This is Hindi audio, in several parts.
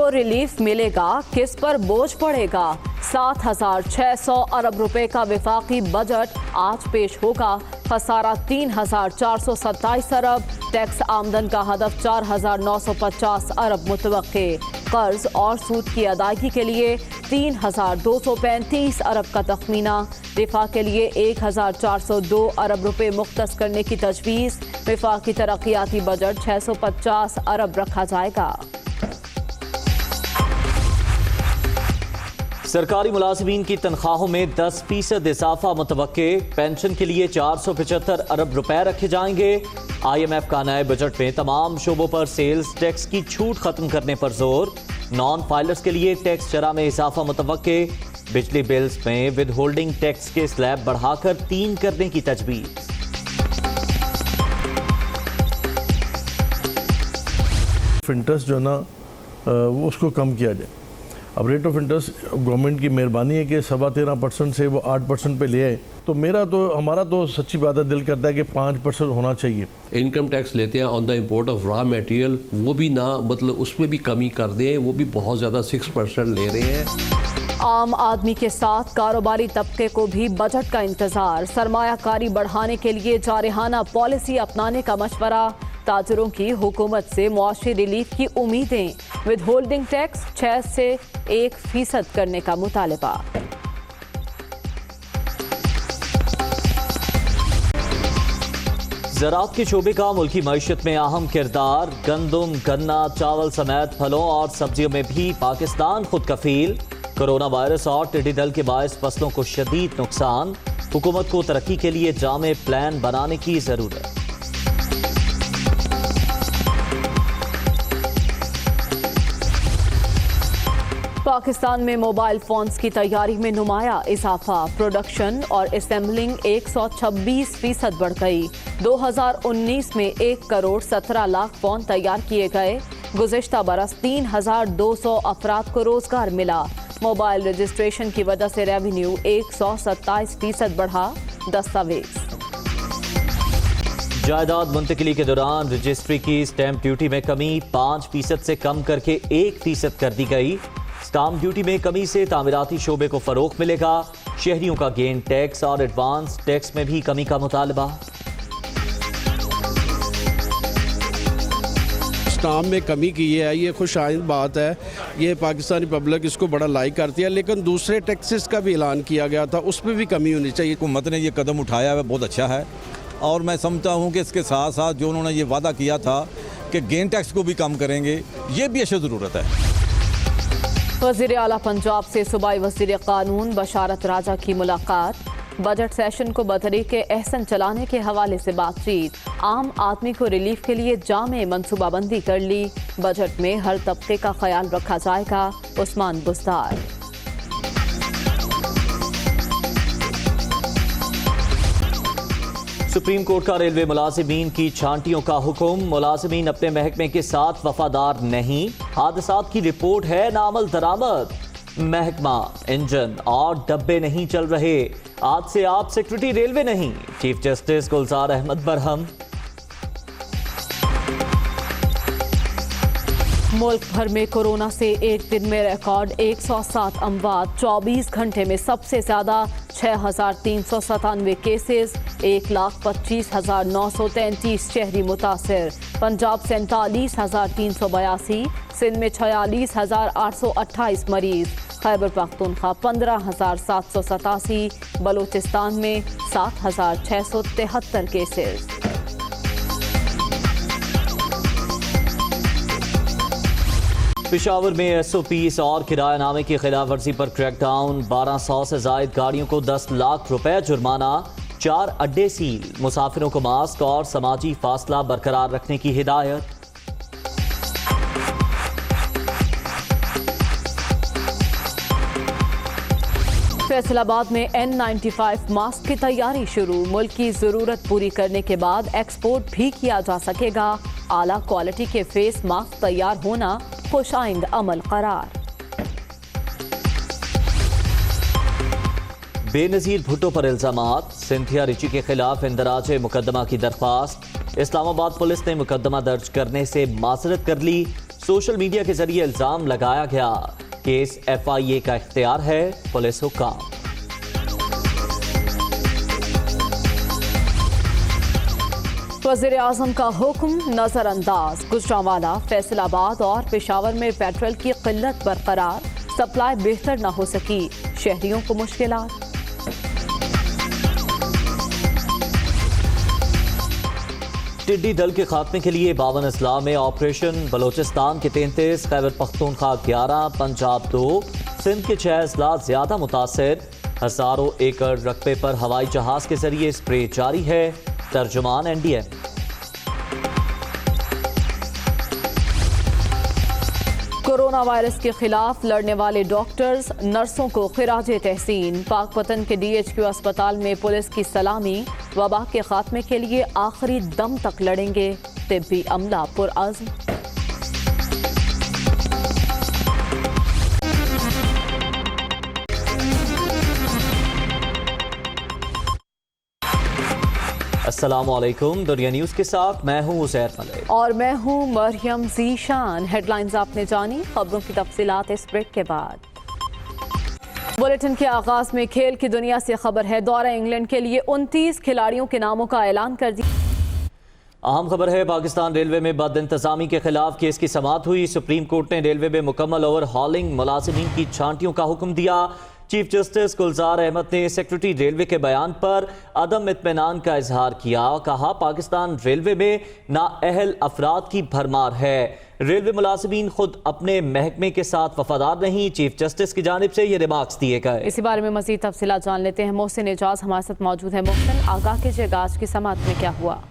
रिलीफ मिलेगा, किस पर बोझ पड़ेगा? 7,600 अरब रुपए का विफाकी बजट आज पेश होगा। खसारा 3,427 अरब, टैक्स आमदन का हदफ 4,950 अरब मुतवक्के। कर्ज और सूद की अदायगी के लिए 3,235 अरब का तखमीना। दिफा के लिए 1,402 अरब रुपए मुख्तस करने की तजवीज़। विफाकी तरक्याती बजट 650 अरब रखा जाएगा। सरकारी मुलाजिमीन की तनख्वाहों में 10% इजाफा मुतवक्के। पेंशन के लिए 475 अरब रुपए रखे जाएंगे। IMF का नए बजट में तमाम शोबों पर सेल्स टैक्स की छूट खत्म करने पर जोर। नॉन फाइलर्स के लिए टैक्स शरह में इजाफा मुतवक्के। बिजली बिल्स में विद होल्डिंग टैक्स के स्लैब बढ़ाकर 3 करने की तजवीज़। इंटरेस्ट जो है ना उसको कम किया जाए। अब रेट ऑफ इंटरेस्ट गवर्नमेंट की मेहरबानी है कि 13.25% से वो 8% पे ले आए। तो हमारा तो सच्ची बात है, दिल करता है कि 5% होना चाहिए। इनकम टैक्स लेते हैं on the import of raw material, वो भी ना मतलब उसमें भी कमी कर दें, वो भी बहुत ज़्यादा 6% ले रहे हैं। आम आदमी के साथ कारोबारी तबके को भी बजट का इंतजार। सरमायाकारी बढ़ाने के लिए जारहाना पॉलिसी अपनाने का मशवरा। ताजरों की हुकूमत से मुआशी रिलीफ की उम्मीदें। विद होल्डिंग टैक्स 6 से 1% करने का मुतालबा। ज़राअत के शोबे का मुल्की मईशत में अहम किरदार। गंदम, गन्ना, चावल समेत फलों और सब्जियों में भी पाकिस्तान खुद कफील। कोरोना वायरस और टिड्डी दल के बायस फसलों को शदीद नुकसान। हुकूमत को तरक्की के लिए जामे प्लान बनाने की जरूरत। पाकिस्तान में मोबाइल फोन्स की तैयारी में नुमाया इजाफा। प्रोडक्शन और असेंबलिंग 126% बढ़ गई। 2019 में 1 करोड़ 17 लाख फोन तैयार किए गए। गुज़िश्ता बरस 3,200 अफराद को रोजगार मिला। मोबाइल रजिस्ट्रेशन की वजह से रेवेन्यू 127% बढ़ा। दस्तावेज जायदाद मुंतकिली के दौरान रजिस्ट्री की स्टैंप ड्यूटी में कमी 5% से कम करके 1% कर दी गई। स्टाम्प ड्यूटी में कमी से तामीराती शोबे को फरोग मिलेगा। शहरियों का गेन टैक्स और एडवांस टैक्स में भी कमी का मुतालबा। स्टाम्प में कमी की है, ये खुशाइंद बात है। ये पाकिस्तानी पब्लिक इसको बड़ा लाइक करती है, लेकिन दूसरे टैक्सेस का भी ऐलान किया गया था, उसमें भी कमी होनी चाहिए। हुकूमत ने ये कदम उठाया है, बहुत अच्छा है। और मैं समझता हूँ कि इसके साथ साथ जो उन्होंने ये वादा किया था कि गेन टैक्स को भी कम करेंगे, ये भी अशद ज़रूरत है। वज़ीर आला पंजाब से सूबाई वज़ीर कानून बशारत राजा की मुलाकात। बजट सेशन को बतरीके एहसन चलाने के हवाले से बातचीत। आम आदमी को रिलीफ के लिए जामे मनसूबाबंदी कर ली। बजट में हर तबके का ख्याल रखा जाएगा। उस्मान बुस्तार। सुप्रीम कोर्ट का रेलवे मुलाजिमीन की छांटियों का हुक्म। मुलाजिमीन अपने महकमे के साथ वफादार नहीं। हादसात की रिपोर्ट है नाअमल दरामद। महकमा, इंजन और डब्बे नहीं चल रहे। आज से आप सेक्रेटरी रेलवे नहीं। चीफ जस्टिस गुलजार अहमद बरहम। मुल्क भर में कोरोना से एक दिन में रिकॉर्ड 107 अमवात। 24 घंटे में सबसे ज्यादा 6,397 केसेस। 1,25,933 शहरी मुतासिर। पंजाब 47,382, सिंध में 46,828 मरीज। खैबर पख्तूनख्वा 15,787, बलूचिस्तान में 7,673 केसेस। पेशावर में SOPs और किरायानामे की खिलाफ वर्जी पर क्रैकडाउन। 1200 से जायद गाड़ियों को 10 लाख रुपए जुर्माना। 4 अड्डे सील। मुसाफिरों को मास्क और समाजी फासला बरकरार रखने की हिदायत। फैसलाबाद में N95 मास्क की तैयारी शुरू। मुल्क की जरूरत पूरी करने के बाद एक्सपोर्ट भी किया जा सकेगा। आला क्वालिटी के फेस मास्क तैयार होना खुशाइंद अमल करार। बेनजीर भुट्टो पर इल्जामात। सिंथिया रिची के खिलाफ इंदराज मुकदमा की दरख्वास्त। इस्लामाबाद पुलिस ने मुकदमा दर्ज करने से माजरत कर ली। सोशल मीडिया के जरिए इल्जाम लगाया गया। केस FIA का इख्तियार है, पुलिस हुक्म। वज़ीर आज़म का हुक्म नजरअंदाज। गुजरांवाला, फैसलाबाद और पेशावर में पेट्रोल की किल्लत बरकरार, सप्लाई बेहतर न हो सकी, शहरियों को मुश्किलात। टिड्डी दल के खात्मे के लिए 52 अजला में ऑपरेशन। बलोचिस्तान के 33, खैबर पख्तूनख्वा 11, पंजाब 2, सिंध के 6 अजला ज्यादा मुतासर। हजारों एकड़ रकबे पर हवाई जहाज के जरिए स्प्रे जारी है। तर्जुमान NDM। कोरोना वायरस के खिलाफ लड़ने वाले डॉक्टर्स, नर्सों को खिराज तहसीन। पाकपतन के DHQ अस्पताल में पुलिस की सलामी। वबा के खात्मे के लिए आखिरी दम तक लड़ेंगे, तिब्बी अमला पुरअज़्म। अस्सलामुअलैकुम, दुनिया न्यूज़ के साथ मैं हूँ उज़ैर मलिक और मैं हूँ मरियम ज़ीशान। हेडलाइंस आपने जानी, खबरों की तफसीलात इस ब्रेक के बाद। बुलेटिन के आगाज में खेल की दुनिया से खबर है। दौरा इंग्लैंड के लिए 29 खिलाड़ियों के नामों का ऐलान कर दिया। अहम खबर है, पाकिस्तान रेलवे में बद इंतजामी के खिलाफ केस की समाअत हुई। सुप्रीम कोर्ट ने रेलवे में मुकम्मल ओवर हॉलिंग मुलाजिमीन की छांटियों का हुक्म दिया। चीफ जस्टिस गुलजार अहमद ने सेक्रेटरी रेलवे के बयान पर अदम इत्मीनान का इजहार किया। कहा, पाकिस्तान रेलवे में नाअहल अफराद की भरमार है। रेलवे मुलाजिमीन खुद अपने महकमे के साथ वफादार नहीं। चीफ जस्टिस की जानिब से ये रिमार्क्स दिए गए। इसी बारे में मजीद तफसीलात जान लेते हैं। मोहसिन एजाज हमारे साथ मौजूद है। मोहसिन, आगाह कीजिएगा, आज की समाअत में क्या हुआ?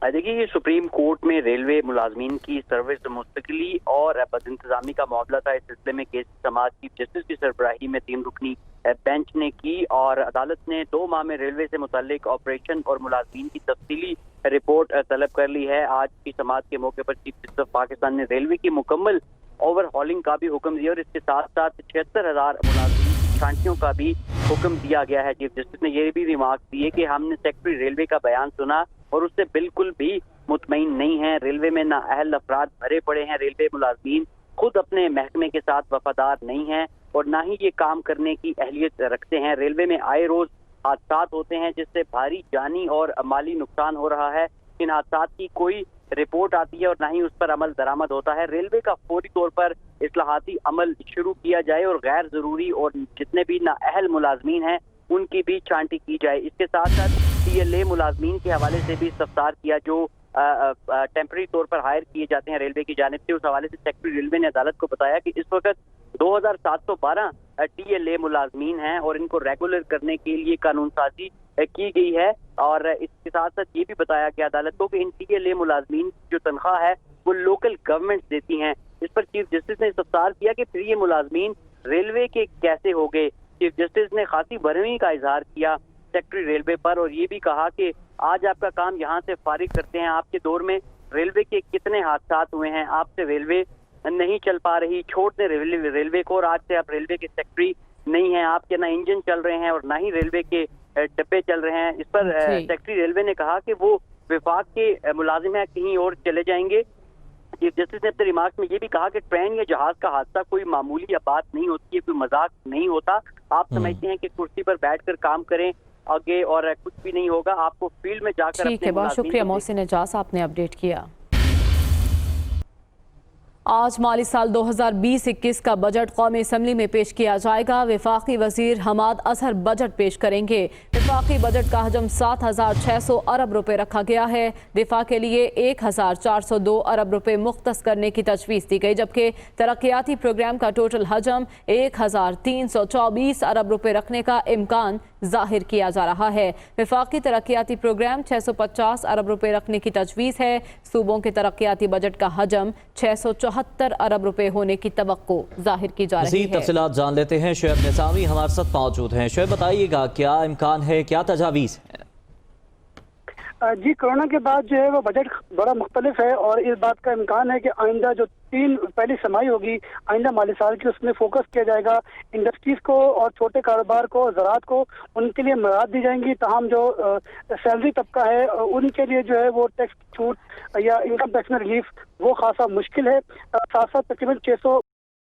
देखिए, ये सुप्रीम कोर्ट में रेलवे मुलाजमीन की सर्विस मुस्तकिली और बदइंतजामी का मामला था। इस सिलसिले में केस की समाअत चीफ जस्टिस की सरबराही में 3 रुकनी बेंच ने की और अदालत ने 2 माह में रेलवे से मुताल्लिक ऑपरेशन और मुलाजमीन की तफसीली रिपोर्ट तलब कर ली है। आज की समाअत के मौके पर चीफ जस्टिस पाकिस्तान ने रेलवे की मुकम्मल ओवरहॉलिंग का भी हुक्म दिया और इसके साथ साथ 76,000 मुलाजमीन की छांटियों का भी हुक्म दिया गया है। चीफ जस्टिस ने ये भी रिमार्क दिए कि हमने सेक्रेटरी रेलवे का बयान सुना और उससे बिल्कुल भी मुतमईन नहीं है। रेलवे में नाअहल अफराद भरे पड़े हैं। रेलवे मुलाजमीन खुद अपने महकमे के साथ वफादार नहीं है और ना ही ये काम करने की अहलियत रखते हैं। रेलवे में आए रोज हादसा होते हैं जिससे भारी जानी और माली नुकसान हो रहा है। इन हादसा की कोई रिपोर्ट आती है और ना ही उस पर अमल दरामद होता है। रेलवे का फौरी तौर पर इस्लाहाती अमल शुरू किया जाए और गैर जरूरी और जितने भी नाअहल मुलाजमीन हैं उनकी भी छांटी की जाए। इसके साथ साथ TLA मुलाजमीन के हवाले से भी इस्तफसार किया जो टेम्पररी तौर पर हायर किए जाते हैं रेलवे की जानिब से। उस हवाले से सेक्रेटरी रेलवे ने अदालत को बताया कि इस वक्त 2712 TLA मुलाजमीन हैं और इनको रेगुलर करने के लिए कानून साजी की गई है। और इसके साथ साथ ये भी बताया गया अदालत को कि इन TLA मुलाजमीन की जो तनख्वाह है वो लोकल गवर्नमेंट देती हैं। इस पर चीफ जस्टिस ने इस्तफसार किया कि फिर ये मुलाजमीन रेलवे के कैसे हो गए। चीफ जस्टिस ने खासी बरहमी का इजहार किया सेक्रेटरी रेलवे पर और ये भी कहा कि आज आपका काम यहाँ से फारिग करते हैं। आपके दौर में रेलवे के कितने हादसा हुए हैं, आपसे रेलवे नहीं चल पा रही, छोड़ दे रेलवे को और आज से आप रेलवे के सेक्रेटरी नहीं हैं। आपके ना इंजन चल रहे हैं और ना ही रेलवे के डब्बे चल रहे हैं। इस पर सेक्रेटरी रेलवे ने कहा कि वो विफाक के मुलाजिम हैं, कहीं और चले जाएंगे। चीफ जस्टिस ने अपने रिमार्क्स में ये भी कहा कि ट्रेन या जहाज का हादसा कोई मामूली बात नहीं होती है, कोई मजाक नहीं होता। आप समझते हैं कि कुर्सी पर बैठकर काम करें आगे और कुछ भी नहीं होगा, आपको फील्ड में जाकर। ठीक है, बहुत शुक्रिया मोहसिन एजाज, आपने अपडेट किया। आज माली साल 2020-21 का बजट कौमी असम्बली में पेश किया जाएगा। वफाकी वजीर हमाद अजहर बजट पेश करेंगे। वफाकी बजट का हजम 7,600 अरब रुपए रखा गया है। दिफा के लिए 1,402 अरब रुपए मुख्तस करने की तजवीज़ दी गई, जबकि तरक्याती प्रोग्राम का टोटल हजम 1,324 अरब रुपए रखने का इम्कान जाहिर किया जा रहा है। वफाकी तरक्याती प्रोग्राम 650 अरब रुपए रखने की तजवीज़ है। सूबों के तरक्याती बजट का हजम 674 अरब रुपए होने की तवक्को जाहिर की जा रही है। तफसीलात जान लेते हैं। शुएब निज़ामी हमारे साथ मौजूद हैं। शुएब, बताइएगा क्या इम्कान है, क्या तजावीज़ है? जी, कोरोना के बाद जो है वो बजट बड़ा मुख्तलिफ है और इस बात का इम्कान है कि आइंदा जो 3 पहली समाई होगी आइंदा माली साल की, उसमें फोकस किया जाएगा इंडस्ट्रीज को और छोटे कारोबार को, ज़राअत को, उनके लिए मदद दी जाएंगी। तमाम जो सैलरी तबका है उनके लिए जो है वो टैक्स छूट या इनकम टैक्स में रिलीफ वो खासा मुश्किल है। साथ साथ तकरीबन 600